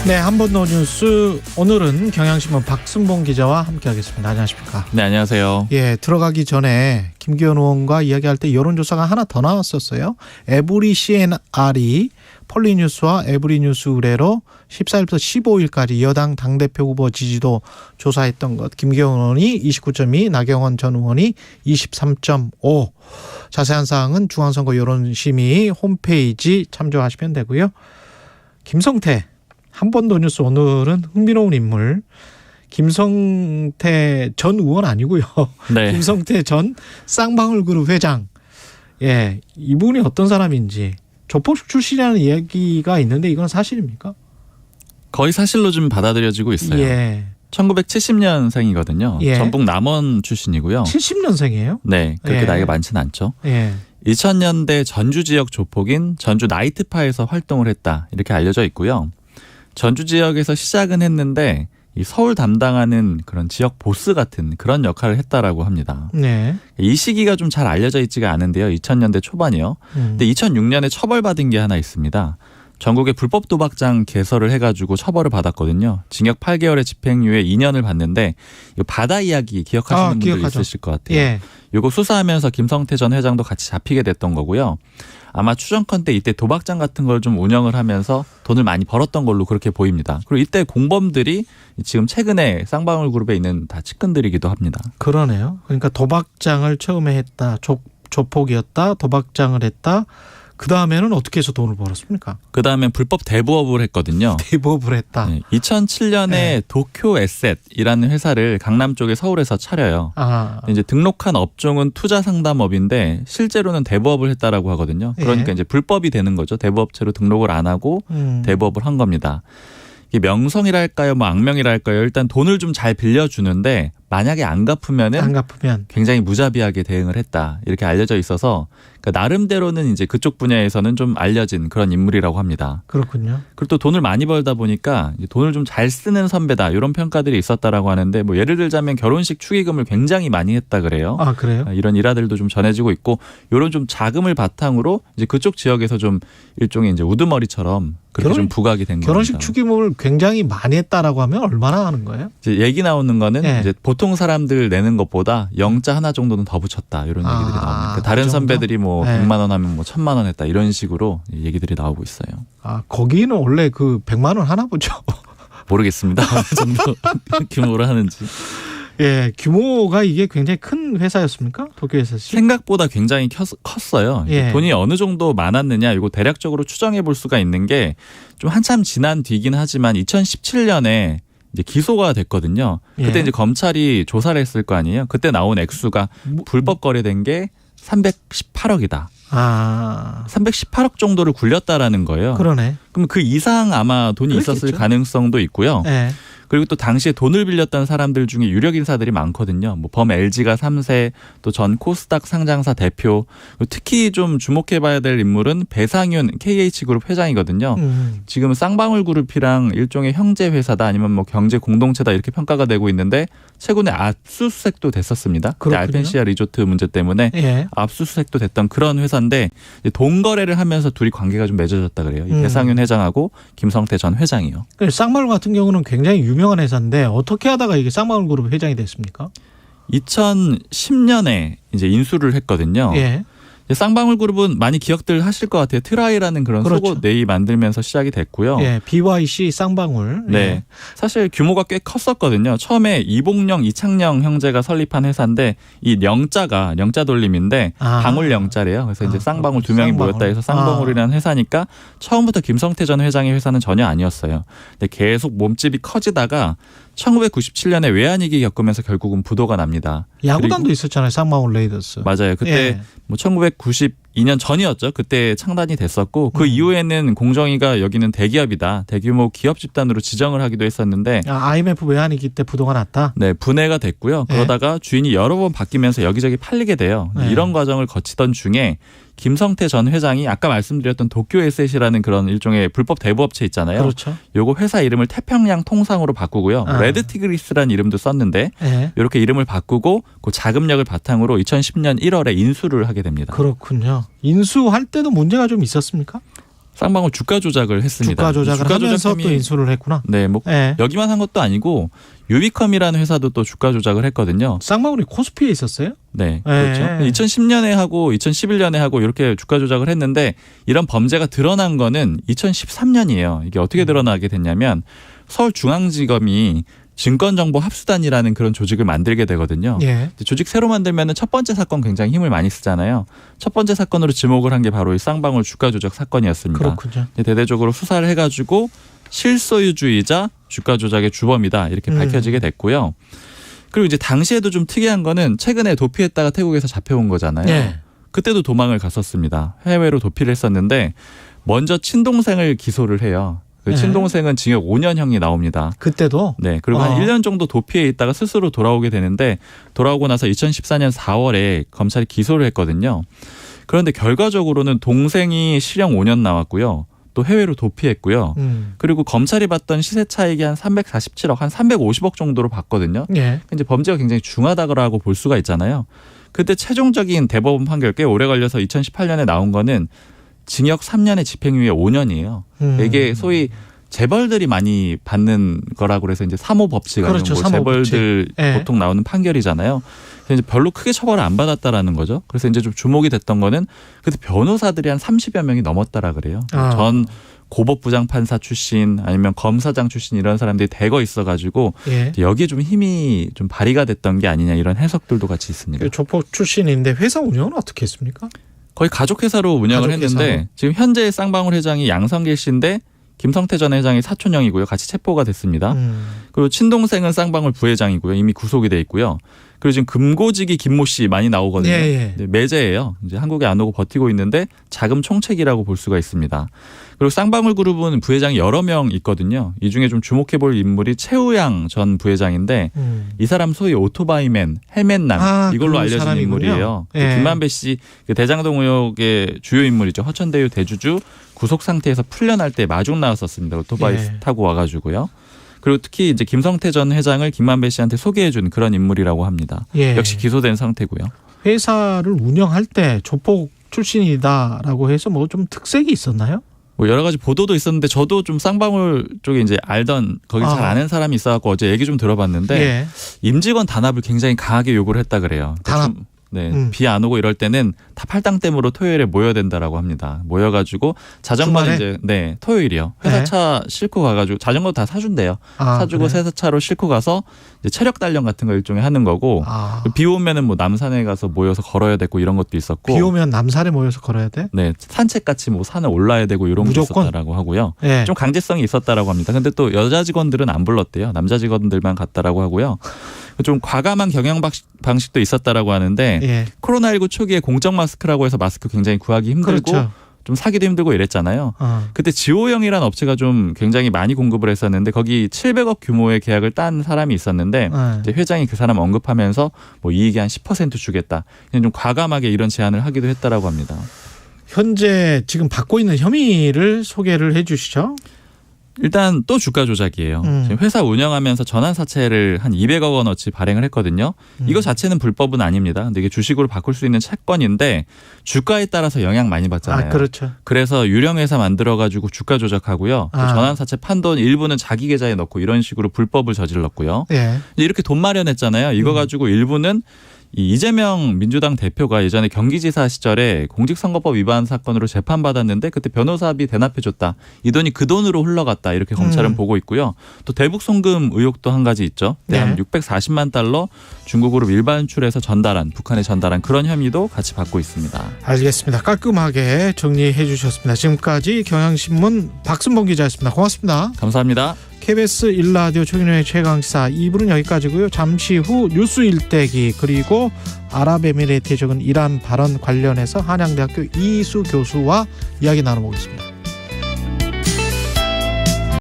네, 한 번 더 뉴스. 오늘은 경향신문 박순봉 기자와 함께하겠습니다. 안녕하십니까? 네, 안녕하세요. 예, 들어가기 전에 김기현 의원과 이야기할 때 여론조사가 하나 더 나왔었어요. 에브리 CNR이 폴리뉴스와 에브리뉴스 의뢰로 14일부터 15일까지 여당 당대표 후보 지지도 조사했던 것. 김기현 의원이 29.2, 나경원 전 의원이 23.5. 자세한 사항은 중앙선거 여론심의 홈페이지 참조하시면 되고요. 김성태 한 번 더 뉴스. 오늘은 흥미로운 인물 김성태 전 의원 아니고요. 네. 김성태 전 쌍방울그룹 회장. 예, 이분이 어떤 사람인지 조폭 출신이라는 이야기가 있는데 이건 사실입니까? 거의 사실로 좀 받아들여지고 있어요. 예. 1970년생이거든요. 예. 전북 남원 출신이고요. 70년생이에요? 네, 그렇게 예. 나이가 많지는 않죠. 예. 2000년대 전주 지역 조폭인 전주 나이트파에서 활동을 했다, 이렇게 알려져 있고요. 전주 지역에서 시작은 했는데 이 서울 담당하는 그런 지역 보스 같은 그런 역할을 했다라고 합니다. 네. 이 시기가 좀 잘 알려져 있지가 않은데요. 2000년대 초반이요. 근데 2006년에 처벌받은 게 하나 있습니다. 전국에 불법 도박장 개설을 해가지고 처벌을 받았거든요. 징역 8개월의 집행유예 2년을 받는데 이 바다 이야기 기억하시는 분들 기억하죠. 있으실 것 같아요. 예. 요거 수사하면서 김성태 전 회장도 같이 잡히게 됐던 거고요. 아마 추정컨대 이때 도박장 같은 걸 좀 운영을 하면서 돈을 많이 벌었던 걸로 그렇게 보입니다. 그리고 이때 공범들이 지금 최근에 쌍방울 그룹에 있는 다 측근들이기도 합니다. 그러네요. 그러니까 도박장을 처음에 했다. 조폭이었다. 도박장을 했다. 그 다음에는 어떻게 해서 돈을 벌었습니까? 그 다음에 불법 대부업을 했거든요. 대부업을 했다. 네, 2007년에 네. 도쿄 에셋이라는 회사를 강남 쪽에 서울에서 차려요. 아, 이제 등록한 업종은 투자 상담업인데 실제로는 대부업을 했다라고 하거든요. 그러니까 예. 이제 불법이 되는 거죠. 대부업체로 등록을 안 하고 대부업을 한 겁니다. 이게 명성이랄까요, 뭐 악명이랄까요. 일단 돈을 좀 잘 빌려주는데 만약에 안 갚으면은 안 갚으면 굉장히 무자비하게 대응을 했다, 이렇게 알려져 있어서 그러니까 나름대로는 이제 그쪽 분야에서는 좀 알려진 그런 인물이라고 합니다. 그렇군요. 그리고 또 돈을 많이 벌다 보니까 이제 돈을 좀 잘 쓰는 선배다, 이런 평가들이 있었다라고 하는데 뭐 예를 들자면 결혼식 축의금을 굉장히 많이 했다 그래요. 아, 그래요? 이런 일화들도 좀 전해지고 있고, 이런 좀 자금을 바탕으로 이제 그쪽 지역에서 좀 일종의 이제 우두머리처럼 그렇게 좀 부각이 된 겁니다. 결혼식 축의금을 굉장히 많이 했다라고 하면 얼마나 하는 거예요? 이제 얘기 나오는 거는 예. 이제 보통 사람들 내는 것보다 영자 하나 정도는 더 붙였다, 이런 얘기들이 나옵니다. 그러니까 다른 그 정도? 선배들이 뭐 예. 100만 원 하면 뭐 1000만 원 했다, 이런 식으로 얘기들이 나오고 있어요. 아, 거기는 원래 그 100만 원 하나 보죠. 모르겠습니다. 어느 정도 규모로 하는지. 예, 규모가 이게 굉장히 큰 회사였습니까? 도쿄에서 생각보다 굉장히 컸어요. 예. 돈이 어느 정도 많았느냐, 이거 대략적으로 추정해 볼 수가 있는 게 좀 한참 지난 뒤긴 하지만 2017년에 이제 기소가 됐거든요. 그때 예. 이제 검찰이 조사를 했을 거 아니에요. 그때 나온 액수가 불법 거래된 게 318억이다. 아, 318억 정도를 굴렸다라는 거예요. 그러네. 그럼 그 이상 아마 돈이 그렇겠죠. 있었을 가능성도 있고요. 예. 그리고 또 당시에 돈을 빌렸던 사람들 중에 유력 인사들이 많거든요. 뭐 범 LG가 3세, 또 전 코스닥 상장사 대표. 특히 좀 주목해봐야 될 인물은 배상윤 KH그룹 회장이거든요. 지금 쌍방울 그룹이랑 일종의 형제 회사다, 아니면 뭐 경제 공동체다, 이렇게 평가가 되고 있는데 최근에 압수수색도 됐었습니다. 그렇군요. 알펜시아 리조트 문제 때문에 예. 압수수색도 됐던 그런 회사인데 돈 거래를 하면서 둘이 관계가 좀 맺어졌다 그래요. 이 배상윤 회장하고 김성태 전 회장이요. 쌍방울 같은 경우는 굉장히 유명한 회사인데 어떻게 하다가 이게 쌍방울 그룹 회장이 됐습니까? 2010년에 이제 인수를 했거든요. 예. 쌍방울 그룹은 많이 기억들 하실 것 같아요. 트라이라는 그런 그렇죠. 속옷 네이 만들면서 시작이 됐고요. 예, BYC 쌍방울. 네. 예. 사실 규모가 꽤 컸었거든요. 처음에 이봉령, 이창령 형제가 설립한 회사인데 이 영자가 영자 돌림인데 아. 방울 영자래요. 그래서 이제 쌍방울 두 명이 쌍방울. 모였다 해서 쌍방울이라는 회사니까 처음부터 김성태 전 회장의 회사는 전혀 아니었어요. 근데 계속 몸집이 커지다가 1997년에 외환위기 겪으면서 결국은 부도가 납니다. 야구단도 그리고 있었잖아요. 쌍방울 레이더스. 맞아요. 그때 예. 뭐 1992년 전이었죠. 그때 창단이 됐었고 그 이후에는 공정위가 여기는 대기업이다, 대규모 기업 집단으로 지정을 하기도 했었는데 IMF 외환위기 때 부도가 났다. 네, 분해가 됐고요. 그러다가 주인이 여러 번 바뀌면서 여기저기 팔리게 돼요. 네. 이런 과정을 거치던 중에 김성태 전 회장이 아까 말씀드렸던 도쿄 에셋이라는 그런 일종의 불법 대부업체 있잖아요. 그렇죠. 요거 회사 이름을 태평양 통상으로 바꾸고요. 아. 레드 티그리스라는 이름도 썼는데 예. 이렇게 이름을 바꾸고 그 자금력을 바탕으로 2010년 1월에 인수를 하게 됩니다. 그렇군요. 인수할 때도 문제가 좀 있었습니까? 쌍방울 주가 조작을 했습니다. 주가 조작을 하면서 또 인수를 했구나. 네, 뭐 네. 여기만 한 것도 아니고 유비컴이라는 회사도 또 주가 조작을 했거든요. 쌍방울이 코스피에 있었어요? 네, 그렇죠. 2010년에 하고 2011년에 하고 이렇게 주가 조작을 했는데 이런 범죄가 드러난 거는 2013년이에요. 이게 어떻게 드러나게 됐냐면 서울중앙지검이 증권정보합수단이라는 그런 조직을 만들게 되거든요. 예. 조직 새로 만들면 첫 번째 사건 굉장히 힘을 많이 쓰잖아요. 첫 번째 사건으로 지목을 한 게 바로 이 쌍방울 주가 조작 사건이었습니다. 그렇군요. 대대적으로 수사를 해가지고 실소유주의자 주가 조작의 주범이다 이렇게 밝혀지게 됐고요. 그리고 이제 당시에도 좀 특이한 거는 최근에 도피했다가 태국에서 잡혀온 거잖아요. 예. 그때도 도망을 갔었습니다. 해외로 도피를 했었는데 먼저 친동생을 기소를 해요. 그 네. 친동생은 징역 5년형이 나옵니다. 그때도? 네. 그리고 한 1년 정도 도피해 있다가 스스로 돌아오게 되는데 돌아오고 나서 2014년 4월에 검찰이 기소를 했거든요. 그런데 결과적으로는 동생이 실형 5년 나왔고요. 또 해외로 도피했고요. 그리고 검찰이 봤던 시세 차익이 한 347억, 한 350억 정도로 봤거든요. 예. 이제 범죄가 굉장히 중하다고 볼 수가 있잖아요. 그때 최종적인 대법원 판결 꽤 오래 걸려서 2018년에 나온 거는 징역 3년에 집행유예 5년이에요. 이게 소위 재벌들이 많이 받는 거라고 그래서 이제 3호 법칙 아니면 그렇죠, 뭐 3호 재벌들 법칙. 예. 보통 나오는 판결이잖아요. 그래서 이제 별로 크게 처벌을 안 받았다라는 거죠. 그래서 이제 좀 주목이 됐던 거는 그때 변호사들이 한 30여 명이 넘었다라 그래요. 전 고법부장판사 출신 아니면 검사장 출신 이런 사람들이 대거 있어가지고 예. 여기에 좀 힘이 좀 발휘가 됐던 게 아니냐 이런 해석들도 같이 있습니다. 조폭 출신인데 회사 운영은 어떻게 했습니까? 거의 가족회사로 운영을 가족회사로. 했는데 지금 현재 쌍방울 회장이 양성길 씨인데 김성태 전 회장이 사촌형이고요. 같이 체포가 됐습니다. 그리고 친동생은 쌍방울 부회장이고요. 이미 구속이 돼 있고요. 그리고 지금 금고지기 김모 씨 많이 나오거든요. 예, 예. 매제예요. 이제 한국에 안 오고 버티고 있는데 자금 총책이라고 볼 수가 있습니다. 그리고 쌍방울 그룹은 부회장이 여러 명 있거든요. 이 중에 좀 주목해 볼 인물이 최우양 전 부회장인데 이 사람 소위 오토바이맨, 헬멧남 이걸로 그 알려진 사람이군요. 인물이에요. 예. 김만배 씨 대장동 의혹의 주요 인물이죠. 허천대유 대주주 구속 상태에서 풀려날 때 마중 나왔었습니다. 오토바이 예. 타고 와가지고요. 그리고 특히 이제 김성태 전 회장을 김만배 씨한테 소개해준 그런 인물이라고 합니다. 예. 역시 기소된 상태고요. 회사를 운영할 때 조폭 출신이다라고 해서 뭐 좀 특색이 있었나요? 뭐 여러 가지 보도도 있었는데 저도 좀 쌍방울 쪽에 이제 알던 거기 잘 아는 사람이 있어갖고 어제 얘기 좀 들어봤는데 예. 임직원 단합을 굉장히 강하게 요구를 했다 그래요. 단합. 네, 비 안 오고 이럴 때는 다 팔당댐으로 토요일에 모여야 된다라고 합니다. 모여가지고 자전거 주말에? 이제 토요일이요. 회사차 싣고 가가지고 자전거 다 사준대요. 사주고 그래? 회사차로 싣고 가서 이제 체력 단련 같은 거 일종의 하는 거고 비 오면은 뭐 남산에 가서 모여서 걸어야 되고 이런 것도 있었고. 비 오면 남산에 모여서 걸어야 돼? 네, 산책 같이 뭐 산에 올라야 되고 이런 게 무조건? 있었다라고 하고요. 예. 좀 강제성이 있었다라고 합니다. 근데 또 여자 직원들은 안 불렀대요. 남자 직원들만 갔다라고 하고요. 좀 과감한 경영 방식도 있었다라고 하는데 예. 코로나19 초기에 공적 마스크라고 해서 마스크 굉장히 구하기 힘들고 그렇죠. 좀 사기도 힘들고 이랬잖아요. 그때 지호영이라는 업체가 좀 굉장히 많이 공급을 했었는데 거기 700억 규모의 계약을 딴 사람이 있었는데 이제 회장이 그 사람 언급하면서 뭐 이익이 한 10% 주겠다. 그냥 좀 과감하게 이런 제안을 하기도 했다라고 합니다. 현재 지금 받고 있는 혐의를 소개를 해 주시죠. 일단 또 주가 조작이에요. 지금 회사 운영하면서 전환사채를 한 200억 원어치 발행을 했거든요. 이거 자체는 불법은 아닙니다. 근데 이게 주식으로 바꿀 수 있는 채권인데 주가에 따라서 영향 많이 받잖아요. 그렇죠. 그래서 유령회사 만들어가지고 주가 조작하고요. 또 전환사채 판돈 일부는 자기 계좌에 넣고 이런 식으로 불법을 저질렀고요. 예. 이렇게 돈 마련했잖아요. 이거 가지고 일부는 이 이재명 민주당 대표가 예전에 경기지사 시절에 공직선거법 위반 사건으로 재판받았는데 그때 변호사비 대납해줬다. 이 돈이 그 돈으로 흘러갔다. 이렇게 검찰은 보고 있고요. 또 대북 송금 의혹도 한 가지 있죠. 한 640만 달러 중국으로 일반출해서 전달한 북한에 전달한 그런 혐의도 같이 받고 있습니다. 알겠습니다. 깔끔하게 정리해 주셨습니다. 지금까지 경향신문 박순봉 기자였습니다. 고맙습니다. 감사합니다. KBS 1라디오 최경영의 최강시사 2부는 여기까지고요. 잠시 후 뉴스 일대기 그리고 아랍에미레이트에 적은 이란 발언 관련해서 한양대학교 이수 교수와 이야기 나눠보겠습니다.